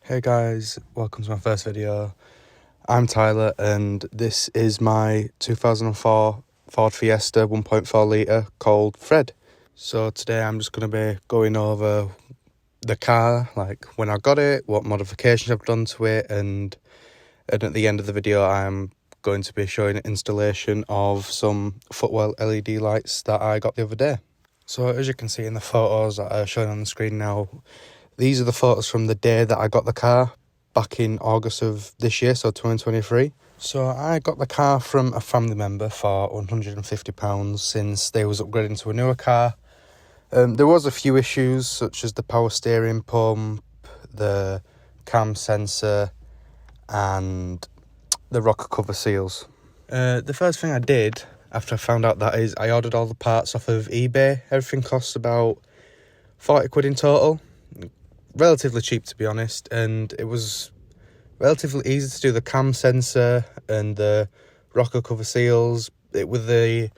Hey guys, welcome to my first video. I'm Tyler and this is my 2004 Ford Fiesta 1.4 litre called Fred. So today I'm just going to be going over the car, like when I got it, what modifications I've done to it, and at the end of the video I'm going to be showing installation of some footwell LED lights that I got the other day. So as you can see in the photos that are showing on the screen now, these are the photos from the day that I got the car back in August of this year, so 2023. So I got the car from a family member for £150 since they was upgrading to a newer car. There was a few issues such as the power steering pump, the cam sensor and the rocker cover seals. The first thing I did after I found out that is I ordered all the parts off of eBay. Everything costs about 40 quid in total. Relatively cheap, to be honest, and it was relatively easy to do the cam sensor and the rocker cover seals. With the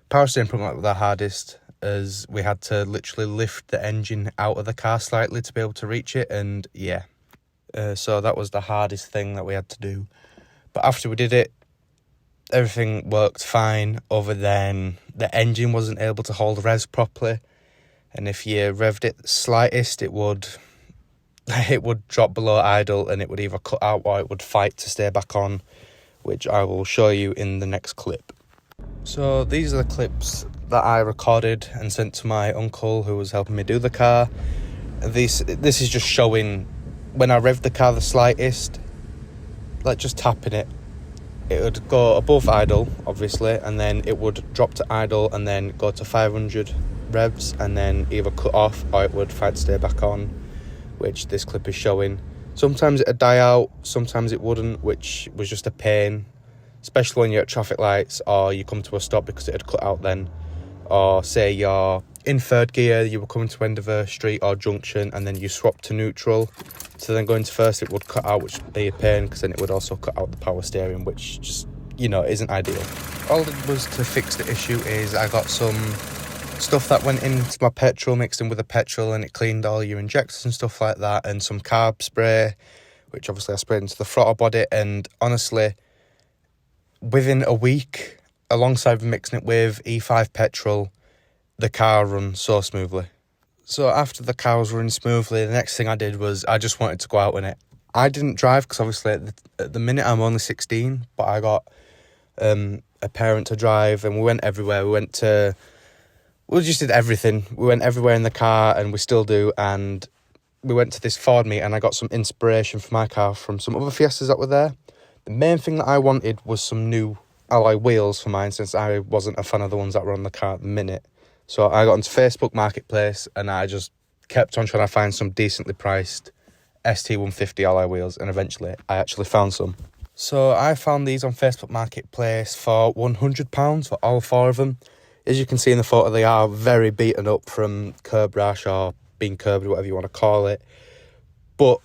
power steering pump, like the hardest, as we had to literally lift the engine out of the car slightly to be able to reach it, and yeah, so that was the hardest thing that we had to do. But after we did it, everything worked fine, other than the engine wasn't able to hold revs properly, and if you revved it the slightest, it would drop below idle and it would either cut out or it would fight to stay back on, which I will show you in the next clip. So these are the clips that I recorded and sent to my uncle who was helping me do the car. This is just showing when I revved the car the slightest, like just tapping it, it would go above idle obviously, and then it would drop to idle and then go to 500 revs and then either cut off or it would fight to stay back on, which this clip is showing. Sometimes it'd die out, sometimes it wouldn't, which was just a pain, especially when you're at traffic lights or you come to a stop because it had cut out then. Or say you're in third gear, you were coming to end of a street or junction and then you swap to neutral, so then going to first it would cut out, which would be a pain because then it would also cut out the power steering, which just, isn't ideal. All it was to fix the issue is I got some stuff that went into my petrol, mixed in with the petrol, and it cleaned all your injectors and stuff like that, and some carb spray, which obviously I sprayed into the throttle body, and honestly, within a week, alongside mixing it with E5 petrol, the car ran so smoothly. So after the car was running smoothly, the next thing I did was I just wanted to go out in it. I didn't drive because obviously at the minute I'm only 16, but I got a parent to drive, and we went everywhere. We just did everything. We went everywhere in the car, and we still do, and we went to this Ford meet, and I got some inspiration for my car from some other Fiestas that were there. The main thing that I wanted was some new alloy wheels for mine, since I wasn't a fan of the ones that were on the car at the minute. So I got into Facebook Marketplace, and I just kept on trying to find some decently priced ST150 alloy wheels, and eventually I actually found some. So I found these on Facebook Marketplace for £100 for all four of them. As you can see in the photo, they are very beaten up from curb rash or being curbed, whatever you want to call it. But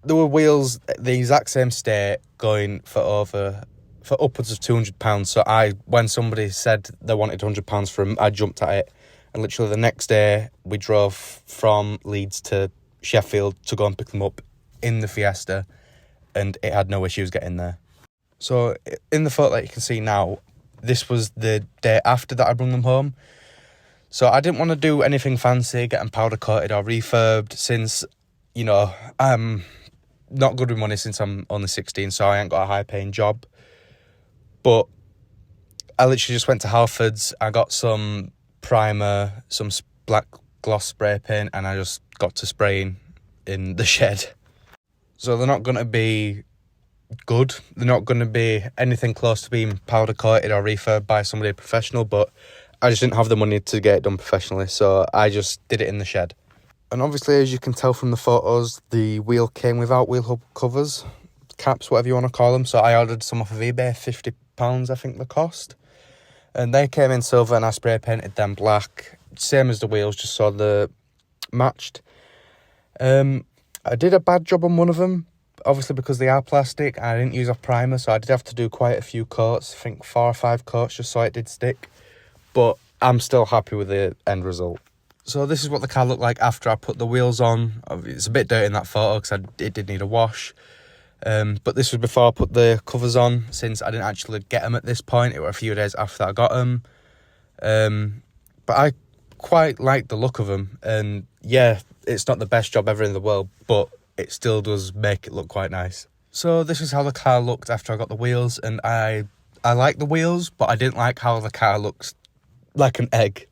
there were wheels the exact same state going for upwards of £200. So when somebody said they wanted £100 for them, I jumped at it. And literally the next day, we drove from Leeds to Sheffield to go and pick them up in the Fiesta, and it had no issues getting there. So in the photo that you can see now, this was the day after that I brought them home. So I didn't want to do anything fancy, getting powder coated or refurbed, since, I'm not good with money since I'm only 16, so I ain't got a high paying job. But I literally just went to Halfords, I got some primer, some black gloss spray paint, and I just got to spraying in the shed. So they're not going to be good. They're not going to be anything close to being powder coated or refurbed by somebody professional, but I just didn't have the money to get it done professionally, so I just did it in the shed. And obviously, as you can tell from the photos, the wheel came without wheel hub covers, caps, whatever you want to call them. So I ordered some off of eBay, £50 I think the cost, and they came in silver, and I spray painted them black, same as the wheels, just so they're matched. I did a bad job on one of them, obviously because they are plastic, and I didn't use a primer, so I did have to do quite a few coats, I think 4 or 5 coats, just so it did stick. But I'm still happy with the end result. So this is what the car looked like after I put the wheels on. It's a bit dirty in that photo because it did need a wash. But this was before I put the covers on, since I didn't actually get them at this point. It was a few days after I got them. But I quite like the look of them. And yeah, it's not the best job ever in the world, but it still does make it look quite nice. So this is how the car looked after I got the wheels. And I like the wheels, but I didn't like how the car looks like an egg.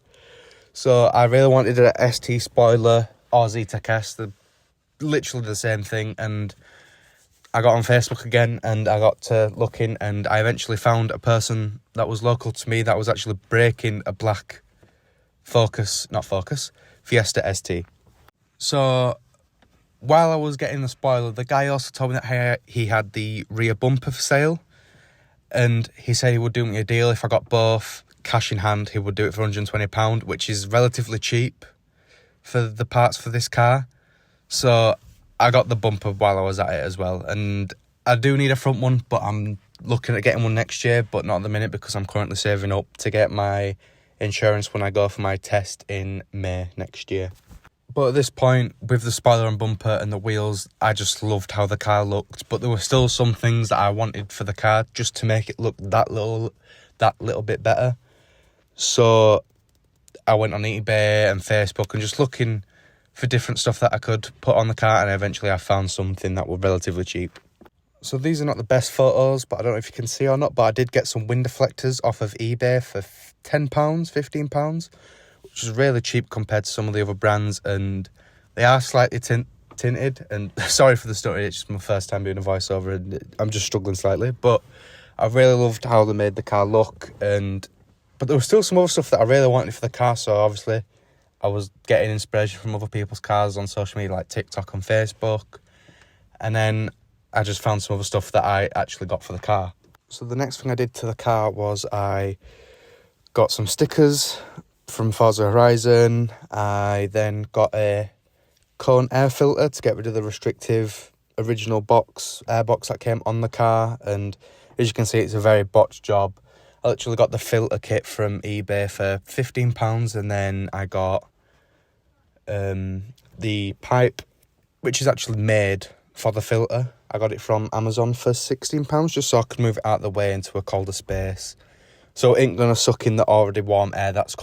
So I really wanted a ST spoiler or ZTEC S, literally the same thing. And I got on Facebook again and I got to looking, and I eventually found a person that was local to me that was actually breaking a black Fiesta ST. So while I was getting the spoiler, the guy also told me that he had the rear bumper for sale, and he said he would do me a deal if I got both cash in hand. He would do it for £120, which is relatively cheap for the parts for this car. So I got the bumper while I was at it as well, and I do need a front one, but I'm looking at getting one next year, but not at the minute because I'm currently saving up to get my insurance when I go for my test in May next year. But at this point, with the spoiler and bumper and the wheels, I just loved how the car looked, but there were still some things that I wanted for the car just to make it look that little bit better. So I went on eBay and Facebook and just looking for different stuff that I could put on the car, and eventually I found something that was relatively cheap. So these are not the best photos, but I don't know if you can see or not, but I did get some wind deflectors off of eBay for £10, £15, which is really cheap compared to some of the other brands, and they are slightly tinted, and sorry for the story, it's just my first time doing a voiceover and I'm just struggling slightly, but I really loved how they made the car look. But there was still some other stuff that I really wanted for the car, so obviously I was getting inspiration from other people's cars on social media like TikTok and Facebook. And then I just found some other stuff that I actually got for the car. So the next thing I did to the car was I got some stickers from Forza Horizon. I then got a cone air filter to get rid of the restrictive original air box that came on the car. And as you can see, it's a very botched job. I literally got the filter kit from eBay for £15, and then I got the pipe, which is actually made for the filter. I got it from Amazon for £16, just so I could move it out of the way into a colder space, so it ain't gonna suck in the already warm air that's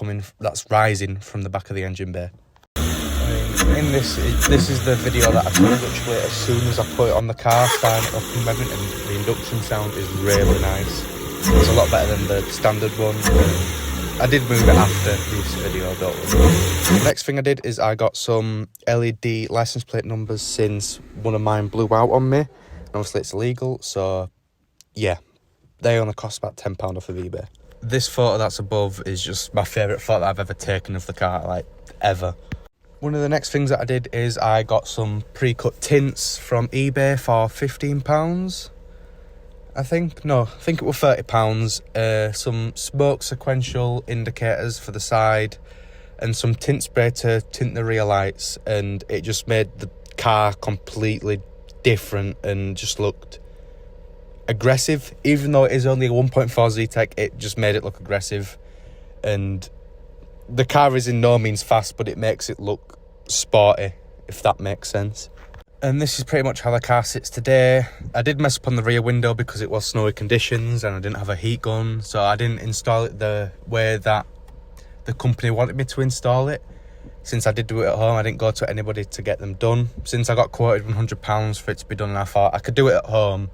rising from the back of the engine bay. In this is the video that I took literally as soon as I put it on the car, starting it up and revving, and the induction sound is really nice. It's a lot better than the standard one. I did move it after this video, don't worry. The next thing I did is I got some LED license plate numbers, since one of mine blew out on me. And obviously it's illegal, so yeah, they only cost about £10 off of eBay. This photo that's above is just my favourite photo that I've ever taken of the car, like ever. One of the next things that I did is I got some pre-cut tints from eBay for £15. I think it was £30. Some smoke sequential indicators for the side, and some tint spray to tint the rear lights, and it just made the car completely different and just looked aggressive. Even though it is only a 1.4 ZTEC, it just made it look aggressive, and the car is in no means fast, but it makes it look sporty, if that makes sense. And this is pretty much how the car sits today. I did mess up on the rear window because it was snowy conditions and I didn't have a heat gun, so I didn't install it the way that the company wanted me to install it. Since I did do it at home, I didn't go to anybody to get them done. Since I got quoted £100 for it to be done, and I thought I could do it at home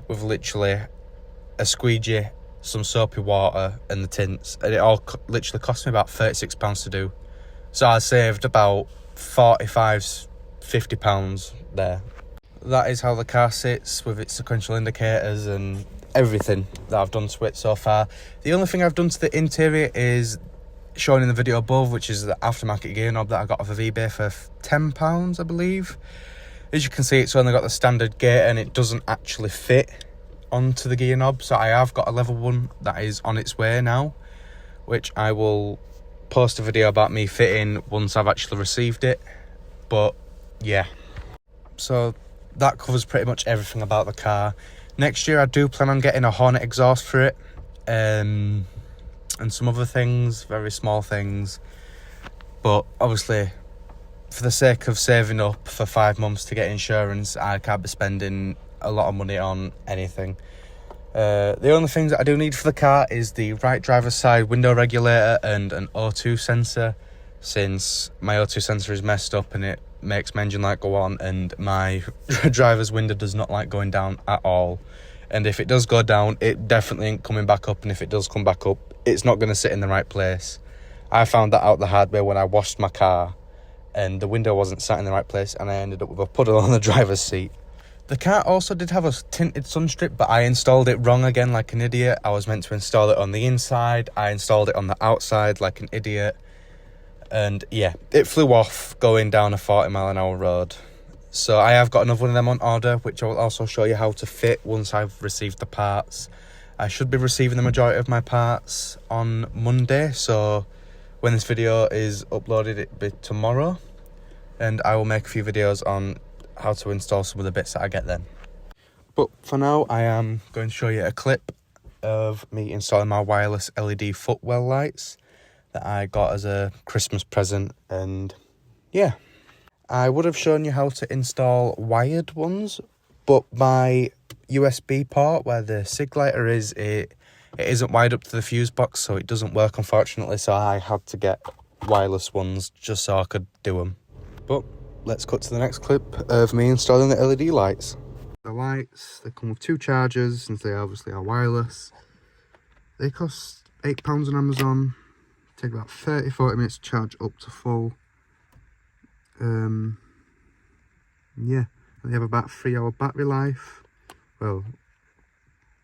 with literally a squeegee, some soapy water and the tints, and it all literally cost me about £36 to do. So I saved about £50 there. That is how the car sits with its sequential indicators and everything that I've done to it so far. The only thing I've done to the interior is shown in the video above, which is the aftermarket gear knob that I got off of eBay for £10, I believe. As you can see, it's only got the standard gear and it doesn't actually fit onto the gear knob, so I have got a level one that is on its way now, which I will post a video about me fitting once I've actually received it. But yeah, so that covers pretty much everything about the car. Next year I do plan on getting a Hornet exhaust for it, and some other things, very small things. But obviously, for the sake of saving up for 5 months to get insurance, I can't be spending a lot of money on anything. The only things that I do need for the car is the right driver's side window regulator and an O2 sensor, since my O2 sensor is messed up and it makes my engine light go on, and my driver's window does not like going down at all. And if it does go down, it definitely ain't coming back up, and if it does come back up, it's not going to sit in the right place. I found that out the hard way when I washed my car and the window wasn't sat in the right place, and I ended up with a puddle on the driver's seat. The car also did have a tinted sunstrip, but I installed it wrong again like an idiot. I was meant to install it on the inside. I installed it on the outside like an idiot. And yeah, it flew off going down a 40-mile-an-hour road. So I have got another one of them on order, which I will also show you how to fit once I've received the parts. I should be receiving the majority of my parts on Monday, so when this video is uploaded, it'll be tomorrow. And I will make a few videos on how to install some of the bits that I get then. But for now, I am going to show you a clip of me installing my wireless LED footwell lights that I got as a Christmas present. And yeah, I would have shown you how to install wired ones, but my USB port where the SIG lighter is, it isn't wired up to the fuse box, so it doesn't work, unfortunately. So I had to get wireless ones just so I could do them. But let's cut to the next clip of me installing the LED lights. The lights, they come with 2 chargers, since they obviously are wireless. They cost £8 on Amazon. Take about 30-40 minutes to charge up to full. Yeah, they have about 3-hour battery life. Well,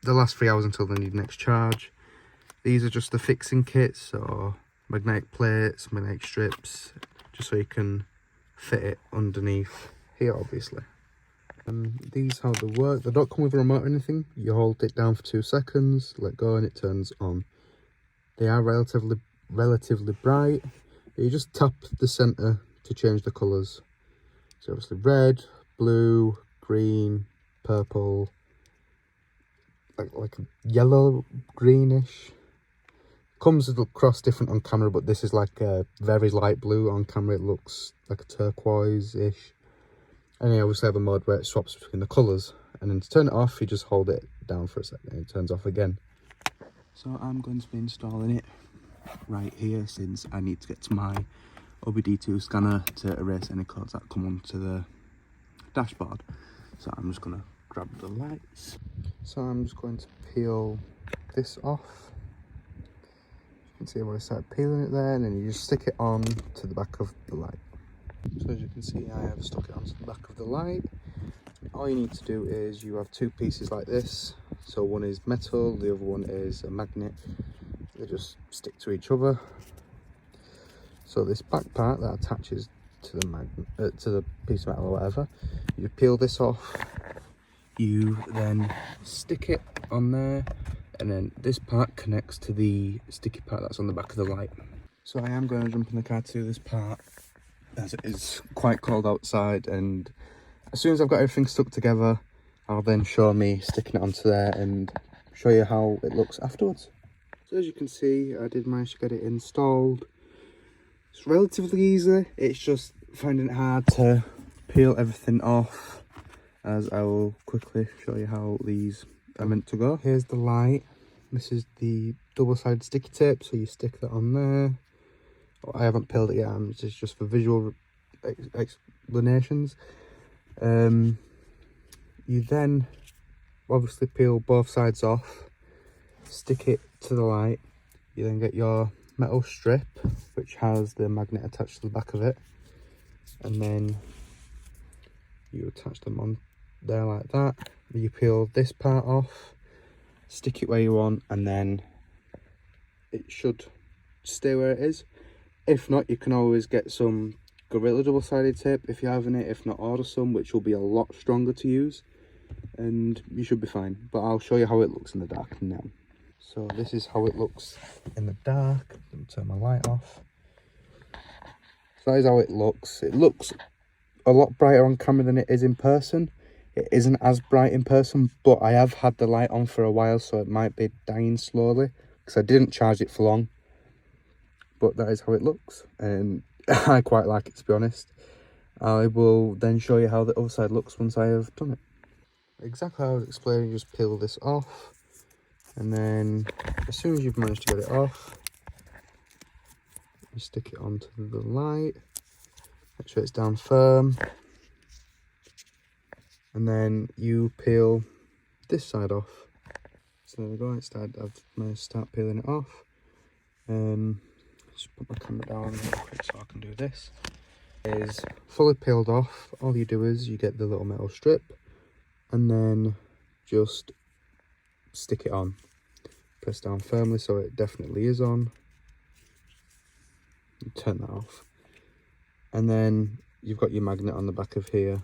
the last 3 hours until they need next charge. These are just the fixing kits, so magnetic plates, magnetic strips, just so you can fit it underneath here, obviously. These how they work. They don't come with a remote or anything. You hold it down for 2 seconds, let go, and it turns on. They are relatively bright. You just tap the center to change the colors. So obviously red, blue, green, purple, like a yellow, greenish. Comes across different on camera, but this is like a very light blue. On camera it looks like a turquoise-ish. And you obviously have a mode where it swaps between the colours. And then to turn it off, you just hold it down for a second and it turns off again. So I'm going to be installing it right here, since I need to get to my OBD2 scanner to erase any codes that come onto the dashboard. So I'm just going to grab the lights. So I'm just going to peel this off. You can see I've already started peeling it there, and then you just stick it on to the back of the light. So as you can see, I have stuck it onto the back of the light. All you need to do is you have 2 pieces like this. So one is metal, the other one is a magnet. They just stick to each other. So this back part that attaches to the magnet, to the piece of metal or whatever, you peel this off. You then stick it on there, and then this part connects to the sticky part that's on the back of the light. So I am going to jump in the car to this part, as it is quite cold outside, and as soon as I've got everything stuck together, I'll then show me sticking it onto there and show you how it looks afterwards. So as you can see, I did manage to get it installed. It's relatively easy, it's just finding it hard to peel everything off, as I will quickly show you how these are meant to go. Here's the light. This is the double-sided sticky tape, so you stick that on there. I haven't peeled it yet, this is just for visual explanations. You then obviously peel both sides off, stick it to the light. You then get your metal strip, which has the magnet attached to the back of it, and then you attach them on there like that. You peel this part off, stick it where you want, and then it should stay where it is. If not, you can always get some Gorilla double-sided tape if you're having it. If not, order some, which will be a lot stronger to use, and you should be fine. But I'll show you how it looks in the dark now. So this is how it looks in the dark. Let me turn my light off. So that is how it looks. It looks a lot brighter on camera than it is in person. It isn't as bright in person, but I have had the light on for a while, so it might be dying slowly because I didn't charge it for long. But that is how it looks, and I quite like it, to be honest. I will then show you how the other side looks once I have done it. Exactly how I was explaining, just peel this off, and then as soon as you've managed to get it off, you stick it onto the light, make sure it's down firm, and then you peel this side off. So there we go, I've managed to start peeling it off. Just put my camera down real quick so I can do this. Is fully peeled off. All you do is you get the little metal strip and then just stick it on. Press down firmly so it definitely is on. You turn that off. And then you've got your magnet on the back of here.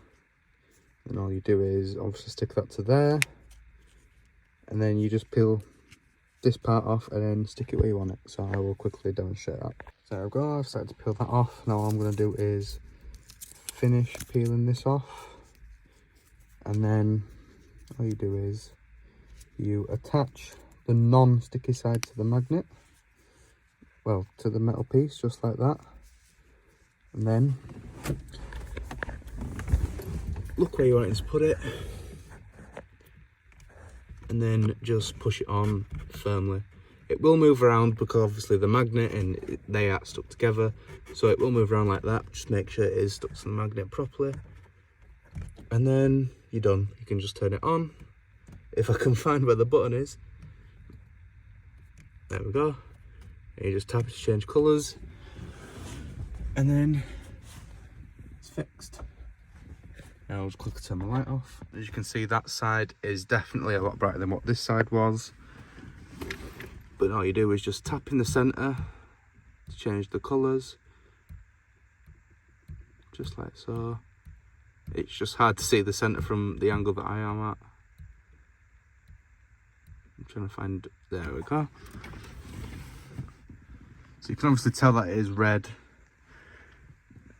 And all you do is obviously stick that to there. And then you just peel this part off and then stick it where you want it. So I will quickly demonstrate that. So there we go, I've started to peel that off. Now all I'm going to do is finish peeling this off. And then all you do is you attach the non-sticky side to the magnet. Well, to the metal piece, just like that. And then look where you want it to put it. And then just push it on firmly. It will move around because obviously the magnet and they are stuck together, so it will move around like that. Just make sure it is stuck to the magnet properly, and then you're done. You can just turn it on. If I can find where the button is, there we go. And you just tap it to change colours, and then it's fixed. Now I'll just quickly turn my light off. As you can see, that side is definitely a lot brighter than what this side was. But all you do is just tap in the centre to change the colours. Just like so. It's just hard to see the centre from the angle that I am at. I'm trying to find, there we go. So you can obviously tell that it is red.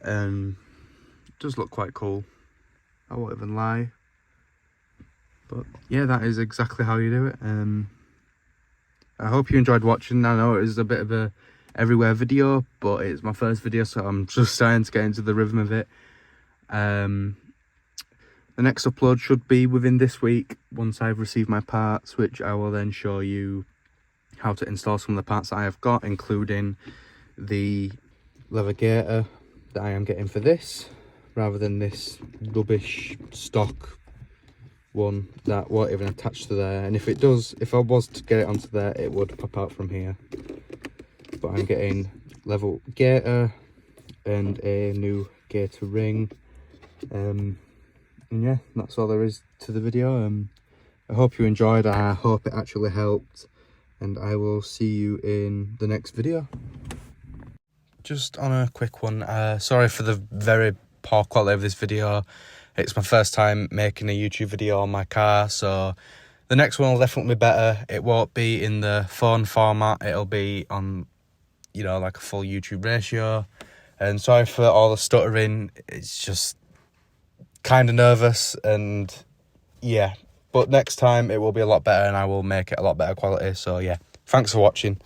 It does look quite cool. I won't even lie, but yeah, that is exactly how you do it. I hope you enjoyed watching. I know it is a bit of a everywhere video, but it's my first video, so I'm just starting to get into the rhythm of it. The next upload should be within this week once I've received my parts, which I will then show you how to install some of the parts that I have got, including the lever gator that I am getting for this, rather than this rubbish stock one that won't even attach to there. And if it does, if I was to get it onto there, it would pop out from here. But I'm getting level gator and a new gator ring. And yeah, that's all there is to the video. I hope you enjoyed. I hope it actually helped, and I will see you in the next video. Just on a quick one, sorry for the very poor quality of this video. It's my first time making a YouTube video on my car, so the next one will definitely be better. It won't be in the phone format, it'll be on, you know, like a full YouTube ratio. And sorry for all the stuttering, it's just kind of nervous, and yeah, but next time it will be a lot better and I will make it a lot better quality. So yeah, thanks for watching.